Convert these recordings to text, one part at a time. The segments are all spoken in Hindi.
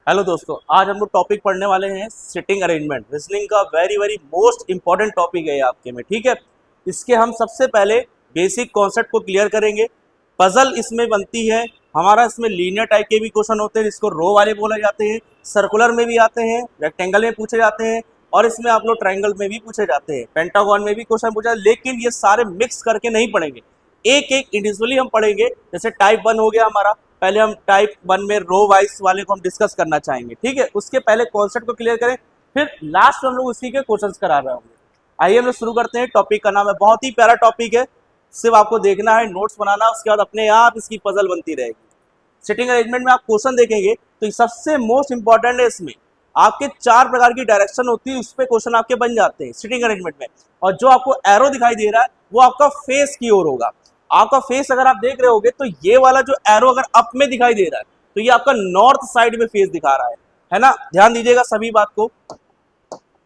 हेलो दोस्तों, आज हम लोग टॉपिक पढ़ने वाले हैं सिटिंग अरेंजमेंट। रीजनिंग का very very most important topic है आपके में, ठीक है। इसके हम सबसे पहले बेसिक कॉन्सेप्ट को क्लियर करेंगे। पजल इसमें बनती है हमारा, इसमें लीनियर टाइप के भी क्वेश्चन होते हैं जिसको रो वाले बोले जाते हैं, सर्कुलर में भी आते हैं, रेक्टेंगल में पूछे जाते हैं और इसमें आप लोग ट्रायंगल में भी पूछे जाते हैं, पेंटागन में भी क्वेश्चन पूछा। लेकिन ये सारे मिक्स करके नहीं पढ़ेंगे, एक एक इंडिविजुअली हम पढ़ेंगे। जैसे टाइप 1 हो गया हमारा, पहले हम टाइप 1 में रो वाइज वाले को हम डिस्कस करना चाहेंगे, ठीक है। उसके पहले कॉन्सेप्ट को क्लियर करें, फिर लास्ट में हम लोग उसी के क्वेश्चंस करा रहे होंगे। आइए हम लोग शुरू करते हैं। टॉपिक का नाम है, बहुत ही प्यारा टॉपिक है, सिर्फ आपको देखना है, नोट्स बनाना, उसके बाद अपने आप इसकी पजल बनती रहेगी। सिटिंग अरेंजमेंट में आप क्वेश्चन देखेंगे तो सबसे मोस्ट इंपॉर्टेंट है, इसमें आपके 4 प्रकार की डायरेक्शन होती है, उस पर क्वेश्चन आपके बन जाते हैं सिटिंग अरेंजमेंट में। और जो आपको एरो दिखाई दे रहा है वो आपका फेस की ओर होगा। आपका फेस अगर आप देख रहे होगे तो ये वाला जो एरो अगर अप में दिखाई दे रहा है तो ये आपका नॉर्थ साइड में फेस दिखा रहा है ना। ध्यान दीजिएगा सभी बात को।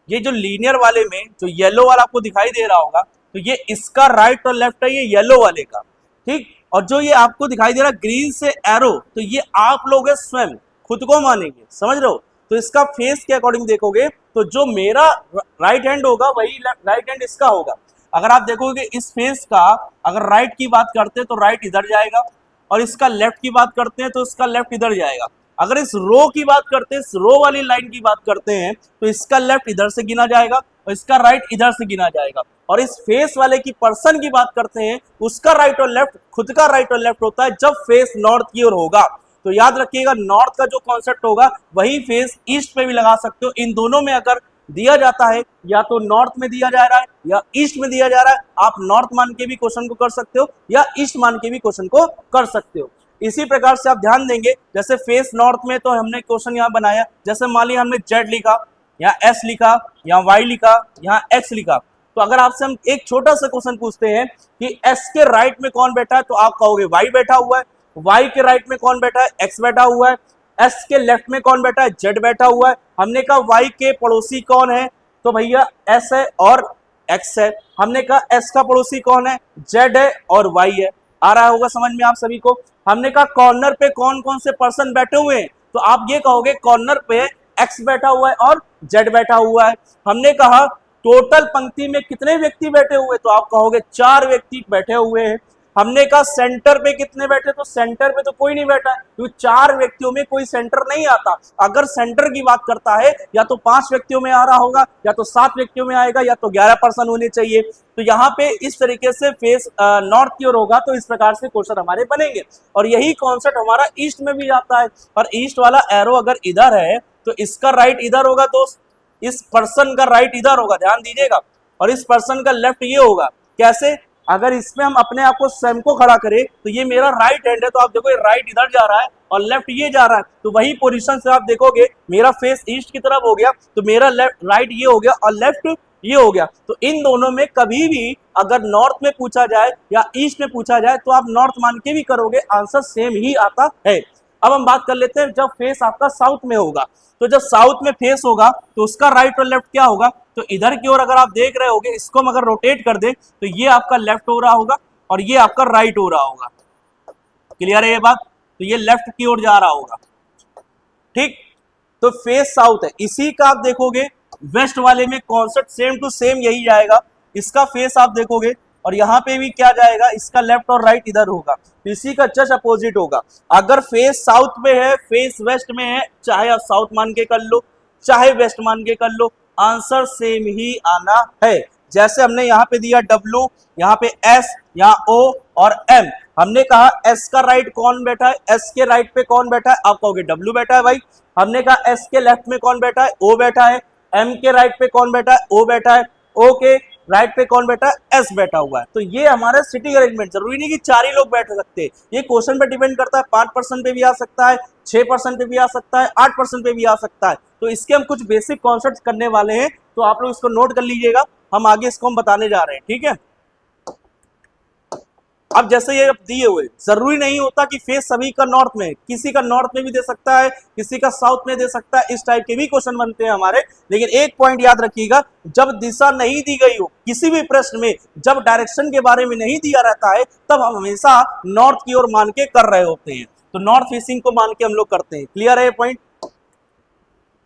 ये जो लीनियर वाले में जो येलो वाला आपको दिखाई दे रहा होगा तो ये इसका राइट और लेफ्ट है, ये येलो वाले का, ठीक। और जो ये आपको दिखाई दे रहा है ग्रीन से एरो, तो ये आप लोग स्वयं खुद को मानेंगे, समझ रहे हो। तो इसका फेस के अकॉर्डिंग देखोगे तो जो मेरा राइट हैंड होगा वही राइट हैंड इसका होगा। अगर आप देखोगे इस फेस का, अगर राइट की बात करते हैं तो राइट इधर जाएगा, और इसका लेफ्ट की बात करते हैं तो इसका लेफ्ट इधर जाएगा। अगर इस रो की बात करते हैं, इस रो वाली लाइन की बात करते हैं तो इसका लेफ्ट इधर से गिना जाएगा और इसका राइट इधर से गिना जाएगा। और इस फेस वाले की पर्सन की बात करते हैं, उसका राइट और लेफ्ट, खुद का राइट और लेफ्ट होता है जब फेस नॉर्थ की ओर होगा। तो याद रखिएगा, नॉर्थ का जो कॉन्सेप्ट होगा वही फेस ईस्ट पे भी लगा सकते हो। इन दोनों में अगर दिया जाता है, या तो नॉर्थ में दिया जा रहा है या ईस्ट में दिया जा रहा है, आप नॉर्थ मान के भी क्वेश्चन को कर सकते हो या ईस्ट मान के भी क्वेश्चन को कर सकते हो। इसी प्रकार से आप ध्यान देंगे, जैसे फेस नॉर्थ में तो हमने क्वेश्चन यहाँ बनाया, जैसे मान लिया हमने जेड लिखा, यहाँ एस लिखा, यहाँ वाई लिखा, यहाँ एक्स लिखा। तो अगर आपसे हम एक छोटा सा क्वेश्चन पूछते हैं कि एस के राइट में कौन बैठा है, तो आप कहोगे वाई बैठा हुआ है। वाई के राइट में कौन बैठा है, एक्स बैठा हुआ है। एस के लेफ्ट में कौन बैठा है, जेड बैठा हुआ है। हमने कहा वाई के पड़ोसी कौन है, तो भैया एस है और एक्स है। हमने कहा एस का पड़ोसी कौन है, जेड है और वाई है। आ रहा होगा समझ में आप सभी को। हमने कहा कॉर्नर पे कौन कौन से पर्सन बैठे हुए हैं, तो आप ये कहोगे कॉर्नर पे एक्स बैठा हुआ है और जेड बैठा हुआ है। हमने कहा टोटल पंक्ति में कितने व्यक्ति बैठे हुए, तो आप कहोगे 4 व्यक्ति बैठे हुए हैं। हमने कहा सेंटर पे कितने बैठे, तो सेंटर पे तो कोई नहीं बैठा है, क्योंकि 4 व्यक्तियों में कोई सेंटर नहीं आता। अगर सेंटर की बात करता है या तो 5 व्यक्तियों में आ रहा होगा, या तो 7 व्यक्तियों में आएगा, या तो 11 पर्सन होने चाहिए। तो यहाँ पे इस तरीके से फेस नॉर्थ की ओर होगा, तो इस प्रकार से क्वेश्चन हमारे बनेंगे। और यही कॉन्सेप्ट हमारा ईस्ट में भी आता है। और ईस्ट वाला एरो अगर इधर है तो इसका राइट इधर होगा दोस्त, इस पर्सन का राइट इधर होगा, ध्यान दीजिएगा। और इस पर्सन का लेफ्ट ये होगा। कैसे, अगर इसमें हम अपने आप को स्वयं को खड़ा करें तो ये मेरा राइट हैंड है, तो आप देखो राइट इधर जा रहा है और लेफ्ट ये जा रहा है, तो वही पोजीशन से आप देखोगे मेरा फेस ईस्ट की तरफ हो गया, तो मेरा लेफ्ट राइट ये हो गया और लेफ्ट ये हो गया। तो इन दोनों में कभी भी अगर नॉर्थ में पूछा जाए या ईस्ट में पूछा जाए तो आप नॉर्थ मान के भी करोगे, आंसर सेम ही आता है। अब हम बात कर लेते हैं जब फेस आपका साउथ में होगा। तो जब साउथ में फेस होगा तो उसका राइट और लेफ्ट क्या होगा, तो इधर की ओर अगर आप देख रहे होगे, इसको हम अगर रोटेट कर दें तो ये आपका लेफ्ट हो रहा होगा और ये आपका राइट हो रहा होगा। क्लियर है ये बात, तो ये लेफ्ट की ओर जा रहा होगा, ठीक। तो फेस साउथ है। इसी का आप देखोगे वेस्ट वाले में कॉन्सेप्ट सेम टू सेम यही जाएगा। इसका फेस आप देखोगे और यहाँ पे भी क्या जाएगा, इसका लेफ्ट और राइट इधर होगा, तो इसी का जस्ट अपोजिट होगा। अगर फेस साउथ में है, फेस वेस्ट में है, चाहे आप साउथ मान के कर लो चाहे वेस्ट मान के कर लो, आंसर सेम ही आना है। जैसे हमने यहाँ पे दिया W, यहाँ पे S, यहाँ O और M। हमने कहा S का राइट कौन बैठा है, S के राइट पे कौन बैठा है, आप कहोगे W बैठा है भाई। हमने कहा S के लेफ्ट में कौन बैठा है, O बैठा है। M के राइट पे कौन बैठा है, O बैठा है। O के राइट पे कौन बैठा है, S बैठा हुआ है। तो ये हमारा सिटिंग अरेंजमेंट, जरूरी नहीं कि 4 ही लोग बैठ सकते, ये क्वेश्चन पे डिपेंड करता है। 5% पे भी आ सकता है, 6% पे भी आ सकता है, 8% पे भी आ सकता है। तो इसके हम कुछ बेसिक कॉन्सेप्ट करने वाले हैं, तो आप लोग इसको नोट कर लीजिएगा, हम आगे इसको हम बताने जा रहे हैं, ठीक है। अब जैसे ये दिए हुए, जरूरी नहीं होता कि फेस सभी का नॉर्थ में, किसी का नॉर्थ में भी दे सकता है, किसी का साउथ में दे सकता है, इस टाइप के भी क्वेश्चन बनते हैं हमारे। लेकिन एक पॉइंट याद रखिएगा, जब दिशा नहीं दी गई हो किसी भी प्रश्न में, जब डायरेक्शन के बारे में नहीं दिया रहता है, तब हम हमेशा नॉर्थ की ओर मान के कर रहे होते हैं। तो नॉर्थ फेसिंग को मान के हम लोग करते हैं। क्लियर है ये पॉइंट।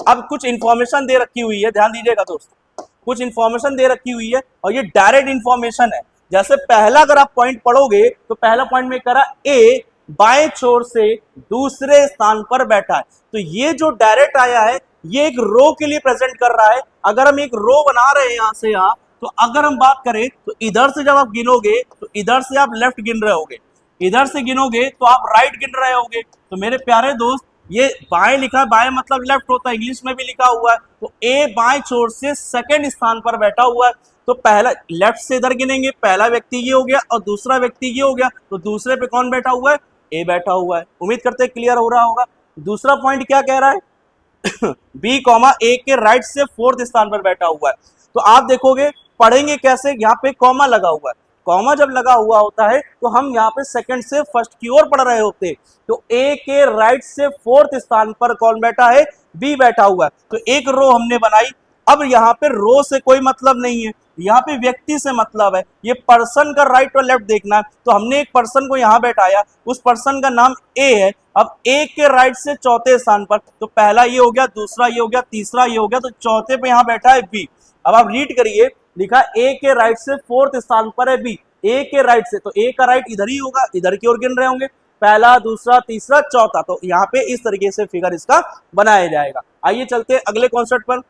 अब कुछ इंफॉर्मेशन दे रखी हुई है, ध्यान दीजिएगा दोस्तों, कुछ इंफॉर्मेशन दे रखी हुई है और ये डायरेक्ट इंफॉर्मेशन है। जैसे पहला अगर आप पॉइंट पढ़ोगे तो पहला पॉइंट में करा ए बाएं छोर से दूसरे स्थान पर बैठा है, तो ये जो डायरेक्ट आया है ये एक रो के लिए प्रेजेंट कर रहा है। अगर हम एक रो बना रहे हैं यहां से यहां, तो अगर हम बात करें तो इधर से जब आप गिनोगे तो इधर से आप लेफ्ट गिन रहे होगे, इधर से गिनोगे तो आप राइट गिन रहे होगे। तो मेरे प्यारे दोस्त ये बाएं लिखा है, बाएं मतलब लेफ्ट होता है, इंग्लिश में भी लिखा हुआ है। तो ए बाएं छोर से सेकंड स्थान पर बैठा हुआ है, तो पहला लेफ्ट से इधर गिनेंगे, पहला व्यक्ति ये हो गया और दूसरा व्यक्ति ये हो गया, तो दूसरे पे कौन बैठा हुआ है, ए बैठा हुआ है। उम्मीद करते हैं क्लियर हो रहा होगा। दूसरा पॉइंट क्या कह रहा है बी कॉमा ए के राइट से फोर्थ स्थान पर बैठा हुआ है। तो आप देखोगे पढ़ेंगे कैसे, यहाँ पे कॉमा लगा हुआ है, कॉमा जब लगा हुआ होता है तो हम यहाँ पे सेकंड से फर्स्ट की ओर पढ़ रहे होते हैं। तो ए के राइट से फोर्थ स्थान पर कौन बैठा है, बी बैठा हुआ है। तो एक रो हमने बनाई। अब यहाँ पे रो से कोई मतलब नहीं है, यहाँ पे व्यक्ति से मतलब है, ये पर्सन का राइट और लेफ्ट देखना है। तो हमने एक पर्सन को यहाँ बैठाया, उस पर्सन का नाम ए है। अब ए के राइट से चौथे स्थान पर, तो पहला ये हो गया, दूसरा ये हो गया, तीसरा ये हो गया, तो चौथे पे यहाँ बैठा है बी। अब आप रीड करिए, लिखा ए के राइट से फोर्थ स्थान पर है बी, ए के राइट से, तो ए का राइट इधर ही होगा, इधर की ओर गिन रहे होंगे, पहला दूसरा तीसरा चौथा। तो यहाँ पे इस तरीके से फिगर इसका बनाया जाएगा। आइए चलते हैं अगले कॉन्सेप्ट पर।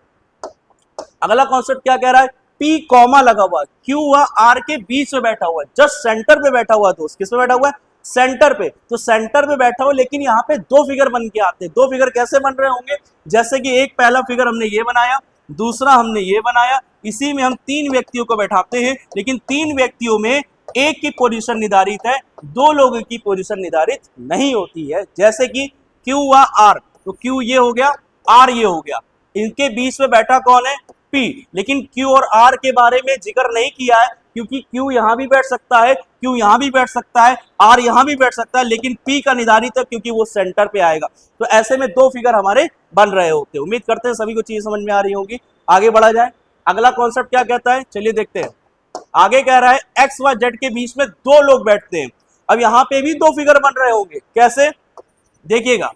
अगला कॉन्सेप्ट क्या कह रहा है, पी कॉमा लगा हुआ, क्यू हुआ आर के बीच में बैठा हुआ है, जस्ट सेंटर पे बैठा हुआ है दोस्त। किस पे बैठा हुआ है, सेंटर पे। तो सेंटर पे बैठा हुआ, लेकिन यहाँ पे दो फिगर बन के आते हैं। दो फिगर कैसे बन रहे होंगे, जैसे कि एक पहला फिगर हमने ये बनाया, दूसरा हमने ये बनाया, इसी में हम तीन व्यक्तियों को बैठाते हैं, लेकिन तीन व्यक्तियों में एक की पोजीशन निर्धारित है, दो लोगों की पोजीशन निर्धारित नहीं होती है। जैसे कि क्यू हुआ आर, तो क्यू ये हो गया, आर ये हो गया, इनके बीच में बैठा कौन है, पी। लेकिन क्यू और आर के बारे में जिक्र नहीं किया है, क्योंकि क्यू यहां भी बैठ सकता है, क्यू यहां भी बैठ सकता है, आर यहां भी बैठ सकता है, लेकिन पी का निर्धारित है क्योंकि वो सेंटर पे आएगा। तो ऐसे में दो फिगर हमारे बन रहे होते हैं। उम्मीद करते हैं सभी को चीज समझ में आ रही होगी। आगे बढ़ा जाए, अगला कॉन्सेप्ट क्या कहता है, चलिए देखते हैं। आगे कह रहा है एक्स व जेड के बीच में दो लोग बैठते हैं। अब यहां पे भी दो फिगर बन रहे होंगे, कैसे देखिएगा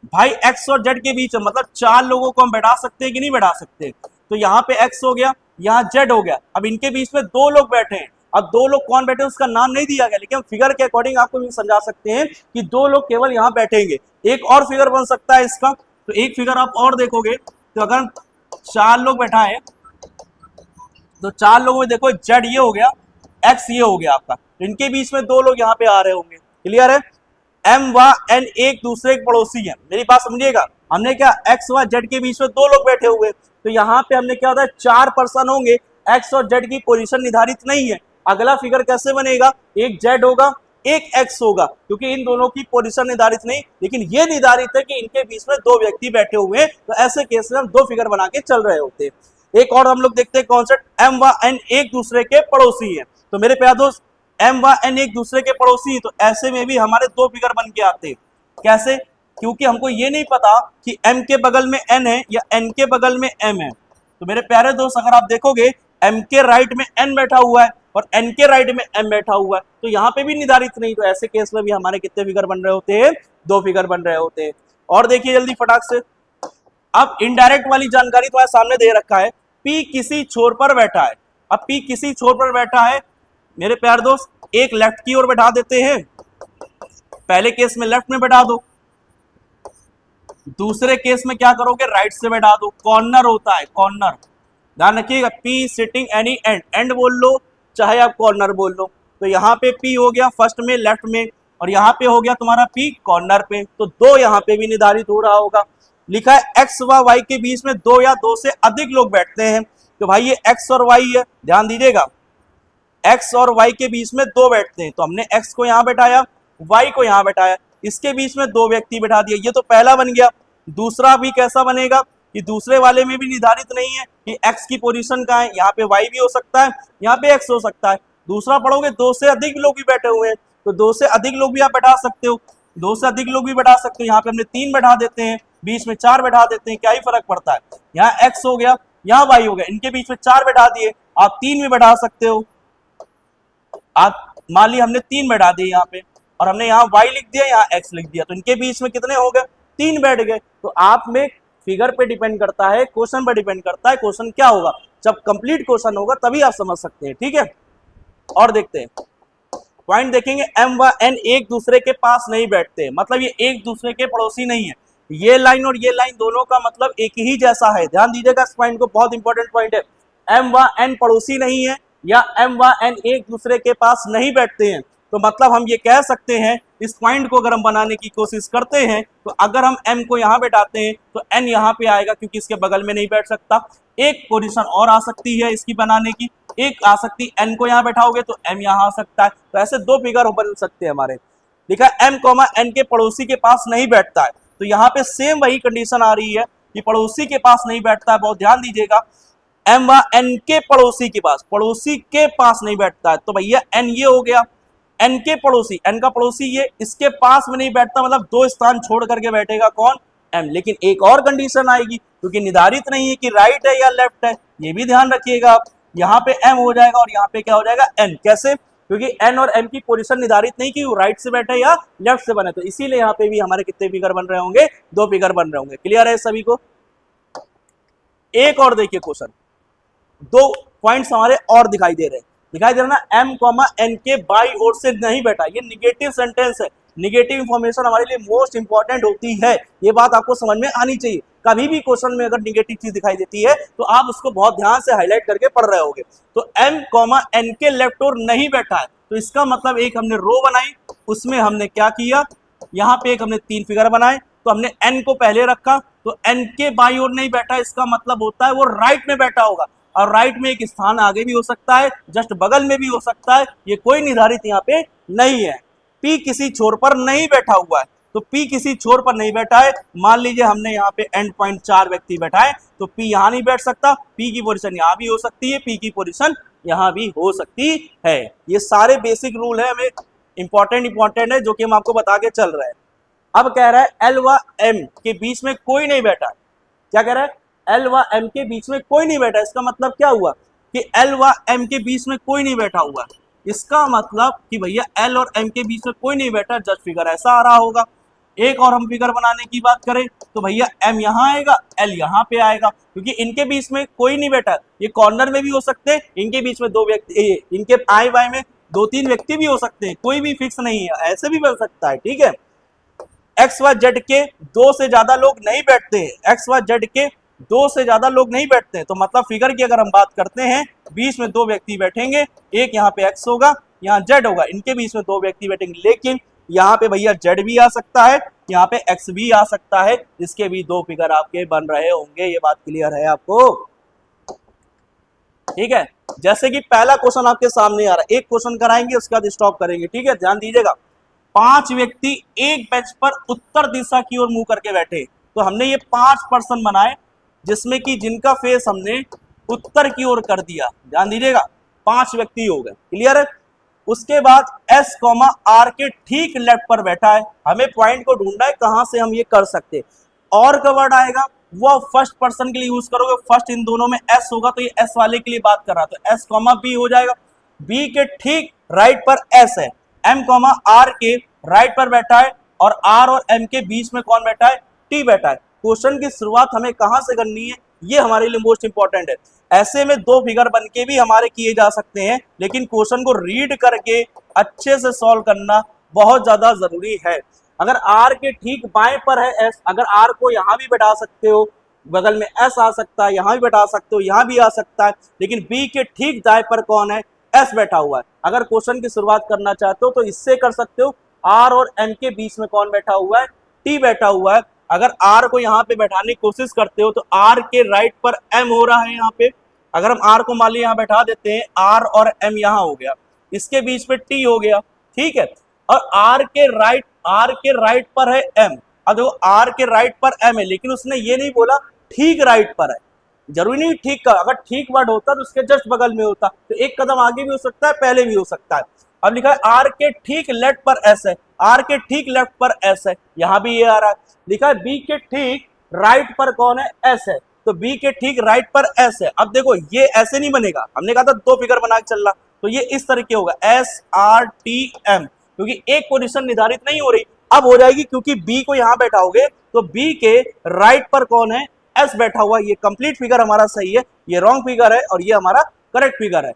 भाई, एक्स और जेड के बीच में मतलब चार लोगों को हम बैठा सकते हैं कि नहीं बैठा सकते। तो यहाँ पे एक्स हो गया, यहाँ जेड हो गया, अब इनके बीच में दो लोग बैठे हैं। अब दो लोग कौन बैठे हैं उसका नाम नहीं दिया गया, लेकिन हम फिगर के अकॉर्डिंग आपको भी समझा सकते हैं कि दो लोग केवल यहाँ बैठेंगे। एक और फिगर बन सकता है इसका, तो एक फिगर आप और देखोगे, तो अगर चार लोग बैठा है तो चार लोगों में देखो जेड ये हो गया, एक्स ये हो गया आपका, तो इनके बीच में दो लोग यहाँ पे आ रहे होंगे। क्लियर है, एम व एन एक दूसरे के पड़ोसी हैं। मेरी बात समझिएगा, हमने क्या एक्स व जेड के बीच में दो लोग बैठे हुए, तो यहाँ पे हमने क्या होता है, चार पर्सन होंगे, एक्स और जेड की पोजीशन निर्धारित नहीं है। अगला फिगर कैसे बनेगा, एक जेड होगा एक एक्स होगा, क्योंकि इन दोनों की पोजीशन निर्धारित नहीं, लेकिन ये निर्धारित है कि इनके बीच में दो व्यक्ति बैठे हुए हैं। तो ऐसे केस में हम दो फिगर बना के चल रहे होते हैं। एक और हम लोग देखते हैं कॉन्सेप्ट, एम व एन एक दूसरे के पड़ोसी हैं। तो मेरे प्यारे दोस्त एम व एन एक दूसरे के पड़ोसी हैं, तो ऐसे में भी हमारे दो फिगर बन के आते हैं। कैसे, क्योंकि हमको ये नहीं पता कि m के बगल में n है या n के बगल में m है। तो मेरे प्यारे दोस्त अगर आप देखोगे m के राइट में n बैठा हुआ है और n के राइट में m बैठा हुआ है, तो यहाँ पे भी निर्धारित नहीं। तो ऐसे केस में भी हमारे कितने फिगर बन रहे होते हैं, दो फिगर बन रहे होते हैं। और देखिए जल्दी फटाक से, अब इनडायरेक्ट वाली जानकारी तुम्हारे सामने दे रखा है, P किसी छोर पर बैठा है। अब P किसी छोर पर बैठा है, मेरे प्यारे दोस्त एक लेफ्ट की ओर बैठा देते हैं, पहले केस में लेफ्ट में बैठा दो, दूसरे केस में क्या करोगे, राइट से बैठा दो। कॉर्नर होता है, कॉर्नर ध्यान रखिएगा, P sitting any and, and बोल लो चाहे आप कॉर्नर बोल लो। तो यहाँ पे पी हो गया फर्स्ट में लेफ्ट में, और यहाँ पे हो गया तुम्हारा पी कॉर्नर पे, तो दो यहाँ पे भी निर्धारित हो रहा होगा। लिखा है एक्स व वाई के बीच में दो या दो से अधिक लोग बैठते हैं। तो भाई ये एक्स और वाई है, ध्यान दीजिएगा, एक्स और वाई के बीच में दो बैठते हैं। तो हमने एक्स को यहाँ बैठाया, वाई को यहाँ बैठाया, इसके बीच में दो व्यक्ति बैठा दिए। ये तो पहला बन गया। दूसरा भी कैसा बनेगा कि दूसरे वाले में भी निर्धारित नहीं है कि एक्स की पोजीशन कहाँ है, यहाँ पे वाई भी हो सकता है, यहाँ पे एक्स हो सकता है। दूसरा पढ़ोगे दो से अधिक लोग भी बैठे हुए हैं, तो दो से अधिक लोग भी आप बैठा सकते हो, दो से अधिक लोग भी बैठा सकते हो। यहाँ पे हमने तीन बैठा देते हैं, बीच में चार बैठा देते हैं, क्या ही फर्क पड़ता है। यहाँ एक्स हो गया, यहाँ वाई हो गया, इनके बीच में चार बैठा दिए, आप तीन भी बैठा सकते हो। आप मान ली हमने तीन बैठा दिए यहाँ पे, और हमने यहाँ y लिख दिया, यहाँ x लिख दिया, तो इनके बीच में कितने हो गए, तीन बैठ गए। तो आप में फिगर पे डिपेंड करता है, क्वेश्चन पे डिपेंड करता है। क्वेश्चन क्या होगा, जब कंप्लीट क्वेश्चन होगा तभी आप समझ सकते हैं, ठीक है। और देखते हैं पॉइंट, देखेंगे m व n एक दूसरे के पास नहीं बैठते, मतलब ये एक दूसरे के पड़ोसी नहीं है। ये लाइन और ये लाइन दोनों का मतलब एक ही जैसा है, ध्यान दीजिएगा इस पॉइंट को, बहुत इंपॉर्टेंट पॉइंट है। m व n पड़ोसी नहीं है या m व n एक दूसरे के पास नहीं बैठते हैं, तो मतलब हम ये कह सकते हैं, इस पॉइंट को अगर हम बनाने की कोशिश करते हैं तो अगर हम m को यहाँ बैठाते हैं तो n यहाँ पे आएगा, क्योंकि इसके बगल में नहीं बैठ सकता। एक पोजीशन और आ सकती है इसकी बनाने की, एक आ सकती, n को यहाँ बैठाओगे तो m यहाँ आ सकता है। तो ऐसे दो फिगर बन सकते हैं हमारे। लिखा m, n के पड़ोसी के पास नहीं बैठता है, तो यहाँ पे सेम वही कंडीशन आ रही है कि पड़ोसी के पास नहीं बैठता है। बहुत ध्यान दीजिएगा, m व n के पड़ोसी के पास, पड़ोसी के पास नहीं बैठता है, तो भैया n ये हो गया, n के पड़ोसी, n का पड़ोसी ये, इसके पास में नहीं बैठता, मतलब दो स्थान छोड़ करके बैठेगा कौन, m। लेकिन एक और कंडीशन आएगी, क्योंकि निर्धारित नहीं है कि राइट है या लेफ्ट है, ये भी ध्यान रखिएगा आप। यहाँ पे m हो जाएगा और यहाँ पे क्या हो जाएगा, n। कैसे, क्योंकि n और m की पोजीशन निर्धारित नहीं कि वो राइट से बैठे या लेफ्ट से बने, तो इसीलिए यहाँ पे भी हमारे कितने फिगर बन रहे होंगे, दो फिगर बन रहे होंगे। क्लियर है सभी को। एक और देखिए क्वेश्चन, दो पॉइंट्स हमारे और दिखाई दे रहे हैं, दिखाई दे रहा ना, m, n के बाई ओर से नहीं बैठा, ये निगेटिव सेंटेंस है। निगेटिव इंफॉर्मेशन हमारे लिए मोस्ट इंपॉर्टेंट होती है, ये बात आपको समझ में आनी चाहिए। कभी भी क्वेश्चन में अगर निगेटिव चीज दिखाई देती है तो आप उसको बहुत ध्यान से हाईलाइट करके पढ़ रहे होगे। तो m, n के लेफ्ट ओर नहीं बैठा है, तो इसका मतलब एक हमने रो बनाई, उसमें हमने क्या किया, यहाँ पे एक हमने तीन फिगर बनाए, तो हमने n को पहले रखा, तो n के बाई ओर नहीं बैठा, इसका मतलब होता है वो राइट में बैठा होगा, और राइट में एक स्थान आगे भी हो सकता है, जस्ट बगल में भी हो सकता है, ये कोई निर्धारित यहाँ पे नहीं है। P किसी छोर पर नहीं बैठा हुआ है, तो P किसी छोर पर नहीं बैठा है। मान लीजिए हमने यहाँ पे एंड पॉइंट 4 व्यक्ति बैठाए, तो P यहाँ नहीं बैठ सकता, P की पोजीशन यहाँ भी हो सकती है, P की पोजीशन यहाँ भी हो सकती है। ये सारे बेसिक रूल है, हमें इंपॉर्टेंट है, जो कि हम आपको बता के चल रहे हैं। अब कह रहा है L व M के बीच में कोई नहीं बैठा है। क्या कह रहा है, L व M के बीच में कोई नहीं बैठा। इसका मतलब क्या हुआ कि L व M के बीच में कोई नहीं बैठा हुआ, इसका मतलब कि भैया L और M के बीच में कोई नहीं बैठा, जस्ट फिगर ऐसा आ रहा होगा। एक और हम फिगर बनाने की बात करें तो भैया M यहाँ आएगा, L यहाँ पे आएगा, क्योंकि इनके बीच में कोई नहीं बैठा। ये कॉर्नर में भी हो सकते हैं, इनके बीच में दो व्यक्ति, इनके आए बाएं में दो तीन व्यक्ति भी हो सकते हैं, कोई भी फिक्स नहीं है, ऐसे भी बन सकता है, ठीक है। एक्स व जेड के दो से ज्यादा लोग नहीं बैठते हैं, एक्स व जेड के दो से ज्यादा लोग नहीं बैठते हैं, तो मतलब फिगर की अगर हम बात करते हैं, बीच में दो व्यक्ति बैठेंगे, एक यहाँ पे एक्स होगा, यहाँ जेड होगा, इनके बीच में दो व्यक्ति बैठेंगे, लेकिन यहाँ पे भैया जेड भी आ सकता है, यहाँ पे एक्स भी आ सकता है, इसके भी दो फिगर आपके बन रहे होंगे। ये बात क्लियर है आपको, ठीक है। जैसे कि पहला क्वेश्चन आपके सामने आ रहा है, एक क्वेश्चन कराएंगे उसके बाद स्टॉप करेंगे, ठीक है। ध्यान दीजिएगा, 5 व्यक्ति एक बेंच पर उत्तर दिशा की ओर मुंह करके बैठे, तो हमने ये 5 पर्सन बनाए, जिसमें कि जिनका फेस हमने उत्तर की ओर कर दिया। ध्यान दीजिएगा, 5 व्यक्ति हो गए, क्लियर है। उसके बाद S, R के ठीक लेफ्ट पर बैठा है, हमें पॉइंट को ढूंढना है कहां से हम ये कर सकते। और का वर्ड आएगा, वो फर्स्ट पर्सन के लिए यूज करोगे, फर्स्ट इन दोनों में S होगा, तो ये S वाले के लिए बात कर रहा, तो S, B हो जाएगा। B के ठीक राइट पर S है, M, R के राइट पर बैठा है, और R और M के बीच में कौन बैठा है, T बैठा है। क्वेश्चन की शुरुआत हमें कहां से करनी है, ये हमारे लिए मोस्ट इंपॉर्टेंट है। ऐसे में दो फिगर बन के भी हमारे किए जा सकते हैं, लेकिन क्वेश्चन को रीड करके अच्छे से सॉल्व करना बहुत ज्यादा जरूरी है। अगर R के ठीक बाएं पर है S, अगर R को यहाँ भी बैठा सकते हो, बगल में S आ सकता है, यहाँ भी बैठा सकते हो, यहाँ भी आ सकता है, लेकिन B के ठीक दाएं पर कौन है, S बैठा हुआ है। अगर क्वेश्चन की शुरुआत करना चाहते हो तो इससे कर सकते हो, R और M के बीच में कौन बैठा हुआ है, T बैठा हुआ है। अगर R को यहाँ पे बैठाने की कोशिश करते हो तो R के राइट पर M हो रहा है यहाँ पे, अगर हम R को मान लिया यहाँ बैठा देते हैं, R और M यहाँ हो गया, इसके बीच में T हो गया, ठीक है। और R के राइट पर है M, अब देखो R के राइट पर M है, लेकिन उसने ये नहीं बोला ठीक राइट पर है, जरूरी नहीं ठीक का, अगर ठीक वर्ड होता तो उसके जस्ट बगल में होता, तो एक कदम आगे भी हो सकता है, पहले भी हो सकता है। अब लिखा है R के ठीक लेफ्ट पर S है, R के ठीक लेफ्ट पर S है, यहां भी ये आ रहा है। लिखा है B के ठीक राइट पर कौन है, S है, तो B के ठीक राइट पर S है। अब देखो ये ऐसे नहीं बनेगा, हमने कहा था दो फिगर बना के चल रहा, तो ये इस तरीके होगा SRTM, क्योंकि एक पोजीशन निर्धारित नहीं हो रही, अब हो जाएगी, क्योंकि B को यहां बैठाओगे तो B के राइट पर कौन है, एस बैठा हुआ है, ये कंप्लीट फिगर हमारा सही है, ये रॉन्ग फिगर है और ये हमारा करेक्ट फिगर है।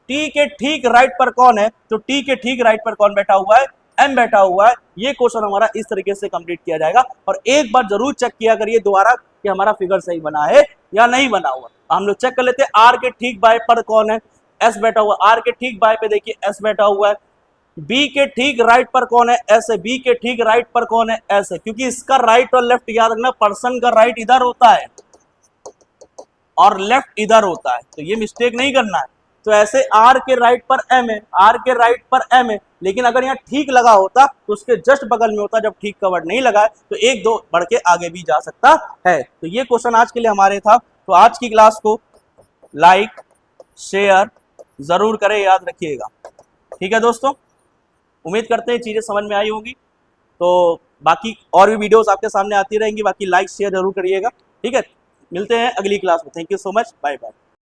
टी के ठीक राइट पर कौन है, तो टी के ठीक राइट पर कौन बैठा हुआ है, एम बैठा हुआ है। ये क्वेश्चन हमारा इस तरीके से कंप्लीट किया जाएगा और एक बार जरूर चेक किया करिए दोबारा कि हमारा फिगर सही बना है या नहीं बना हुआ। हम लोग चेक कर लेते हैं, आर के ठीक बाय पर कौन है, एस बैठा हुआ, आर के ठीक बाय पे देखिए एस बैठा हुआ है। बी के ठीक राइट पर कौन है, एस है, बी के ठीक राइट पर कौन है, एस है, क्योंकि इसका राइट और लेफ्ट याद रखना, पर्सन का राइट इधर होता है और लेफ्ट इधर होता है, तो ये मिस्टेक नहीं करना है। तो ऐसे आर के राइट पर एम है, आर के राइट पर एम है, लेकिन अगर यहाँ ठीक लगा होता तो उसके जस्ट बगल में होता, जब ठीक का वर्ड नहीं लगा है तो एक दो बढ़ के आगे भी जा सकता है। तो ये क्वेश्चन आज के लिए हमारे था। तो आज की क्लास को लाइक शेयर जरूर करें, याद रखिएगा। ठीक है दोस्तों, उम्मीद करते हैं चीजें समझ में आई होंगी। तो बाकी और भी वीडियोस आपके सामने आती रहेंगी, बाकी लाइक शेयर जरूर करिएगा। ठीक है, मिलते हैं अगली क्लास में। Thank you so much, bye bye.